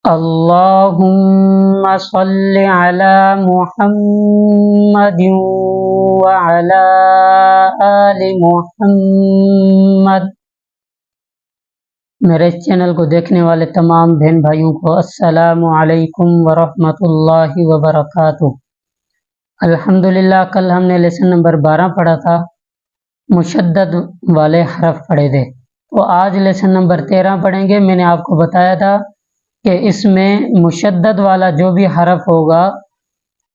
اللہم صل علی محمد وعلی آل محمد۔ میرے اس چینل کو دیکھنے والے تمام بہن بھائیوں کو السلام علیکم ورحمۃ اللہ وبرکاتہ۔ الحمدللہ کل ہم نے لیسن نمبر 12 پڑھا تھا، مشدد والے حرف پڑھے تھے، تو آج لیسن نمبر 13 پڑھیں گے۔ میں نے آپ کو بتایا تھا کہ اس میں مشدد والا جو بھی حرف ہوگا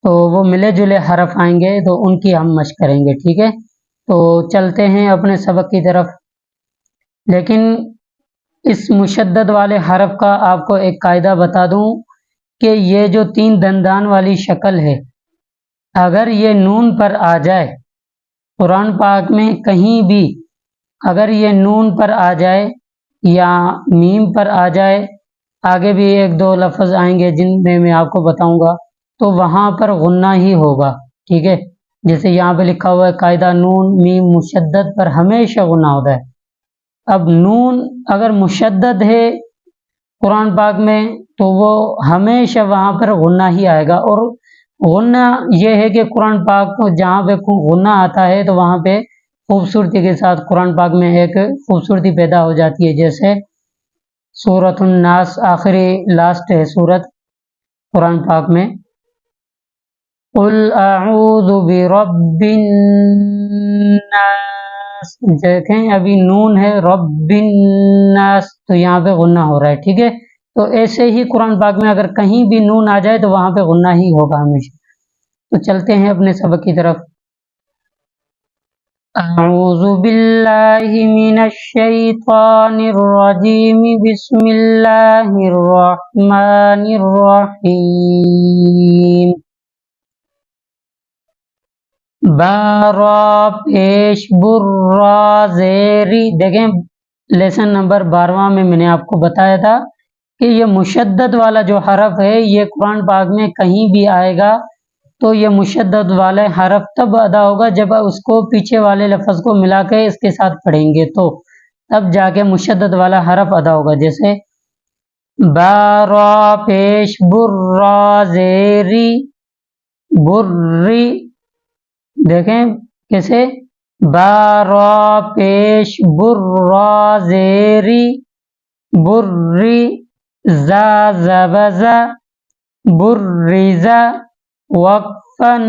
تو وہ ملے جلے حرف آئیں گے، تو ان کی ہم مشق کریں گے، ٹھیک ہے؟ تو چلتے ہیں اپنے سبق کی طرف۔ لیکن اس مشدد والے حرف کا آپ کو ایک قاعدہ بتا دوں کہ یہ جو 3 دندان والی شکل ہے، اگر یہ نون پر آ جائے قرآن پاک میں کہیں بھی، اگر یہ نون پر آ جائے یا میم پر آ جائے، آگے بھی 1-2 لفظ آئیں گے جن میں میں آپ کو بتاؤں گا، تو وہاں پر غنہ ہی ہوگا، ٹھیک ہے؟ جیسے یہاں پہ لکھا ہوا ہے قاعدہ نون میم مشدد پر ہمیشہ غنہ ہوتا ہے۔ اب نون اگر مشدد ہے قرآن پاک میں تو وہ ہمیشہ وہاں پر غنہ ہی آئے گا، اور غنہ یہ ہے کہ قرآن پاک کو جہاں پہ غنہ آتا ہے تو وہاں پہ خوبصورتی کے ساتھ قرآن پاک میں ایک خوبصورتی پیدا ہو جاتی ہے۔ جیسے سورۃ الناس آخری لاسٹ ہے سورت قرآن پاک میں، قل اعوذ برب الناس، دیکھیں ابھی نون ہے رب الناس، تو یہاں پہ غنہ ہو رہا ہے، ٹھیک ہے؟ تو ایسے ہی قرآن پاک میں اگر کہیں بھی نون آ جائے تو وہاں پہ غنہ ہی ہوگا ہمیشہ۔ تو چلتے ہیں اپنے سبق کی طرف۔ اعوذ باللہ من الشیطان الرجیم، بسم اللہ الرحمن الرحیم۔ بارا پیش برا زیری، دیکھیں لیسن نمبر 12 میں نے آپ کو بتایا تھا کہ یہ مشدد والا جو حرف ہے یہ قرآن پاک میں کہیں بھی آئے گا تو یہ مشدد والے حرف تب ادا ہوگا جب اس کو پیچھے والے لفظ کو ملا کے اس کے ساتھ پڑھیں گے، تو تب جا کے مشدد والا حرف ادا ہوگا۔ جیسے بارا پیش برا زیری بری، دیکھیں کیسے بارا پیش برا زیری بری زا زبزا برزا وقفن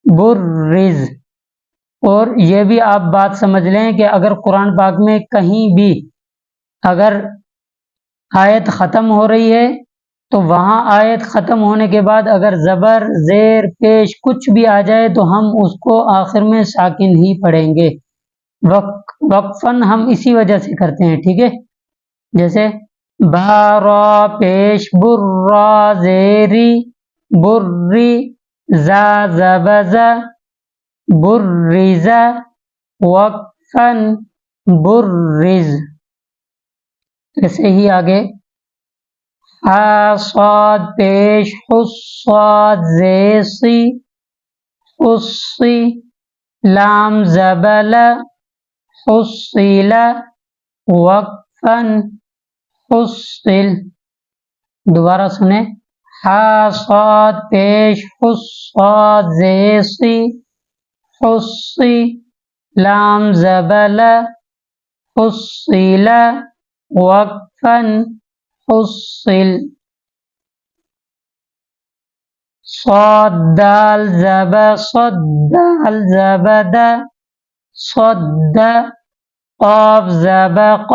برز۔ اور یہ بھی آپ بات سمجھ لیں کہ اگر قرآن پاک میں کہیں بھی اگر آیت ختم ہو رہی ہے تو وہاں آیت ختم ہونے کے بعد اگر زبر زیر پیش کچھ بھی آ جائے تو ہم اس کو آخر میں ساکن ہی پڑھیں گے۔ وقفن ہم اسی وجہ سے کرتے ہیں، ٹھیک ہے؟ جیسے بارا پیش برا زیری بری زا زبزا برزا وقفن برز۔ ایسے ہی آگے حا صاد پیش حصاد زیسی حصی لام زبل حصیل وقفن حصل۔ دوبارہ سنیں، حا صاد پیش حصاد زیسی حصی لام زبل حصیل وقفن حصل۔ صاد دال زب صد دال زبد صد قاف زبق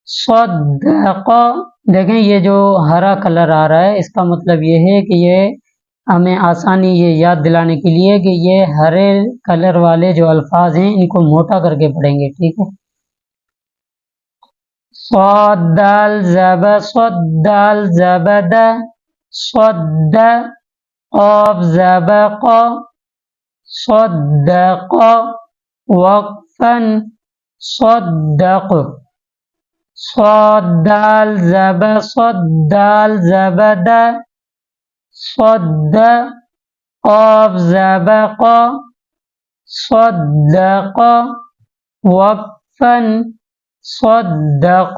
صدق۔ دیکھیں یہ جو ہرا کلر آ رہا ہے اس کا مطلب یہ ہے کہ یہ ہمیں آسانی یہ یاد دلانے کے لیے کہ یہ ہرے کلر والے جو الفاظ ہیں ان کو موٹا کر کے پڑھیں گے، ٹھیک ہے؟ صاد دال زب صد دال زبد صد قاف زبق صدق وقفن صدق۔ صاد دال زب صد دال زبد صد قاف زبق صدق وقفن صدق۔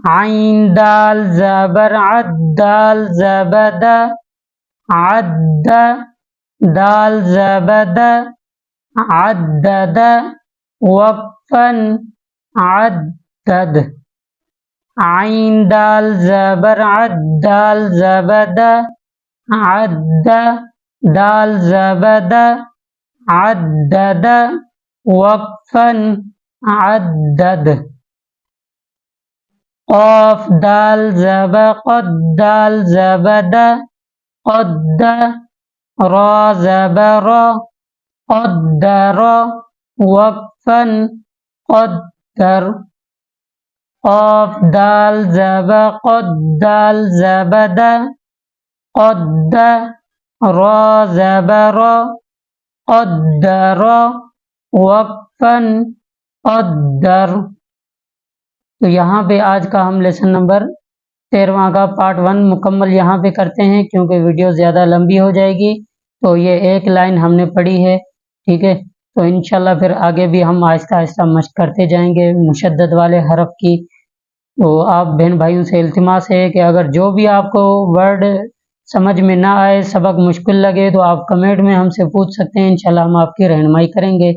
عین دال زبر عد دال زبد عد دال زبد عدد وقفا عدد عین دال زبر عد دال زبد عد دال زبد عدد وقفا عدد قاف دال زبر قد دال زبد قد را زبر قدر وقفا قدر قاف دال زبر قد دال زبد قد را زبر قدر وقفا قدر۔ تو یہاں پہ آج کا ہم لیسن نمبر 13واں کا پارٹ 1 مکمل یہاں پہ کرتے ہیں، کیونکہ ویڈیو زیادہ لمبی ہو جائے گی۔ تو یہ ایک لائن ہم نے پڑھی ہے، ٹھیک ہے۔ تو انشاءاللہ پھر آگے بھی ہم آہستہ آہستہ مشق کرتے جائیں گے مشدد والے حرف کی۔ تو آپ بہن بھائیوں سے التماس ہے کہ اگر جو بھی آپ کو ورڈ سمجھ میں نہ آئے، سبق مشکل لگے، تو آپ کمنٹ میں ہم سے پوچھ سکتے ہیں، انشاءاللہ ہم آپ کی رہنمائی کریں گے۔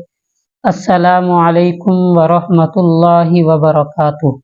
السلام علیکم ورحمۃ اللہ وبرکاتہ۔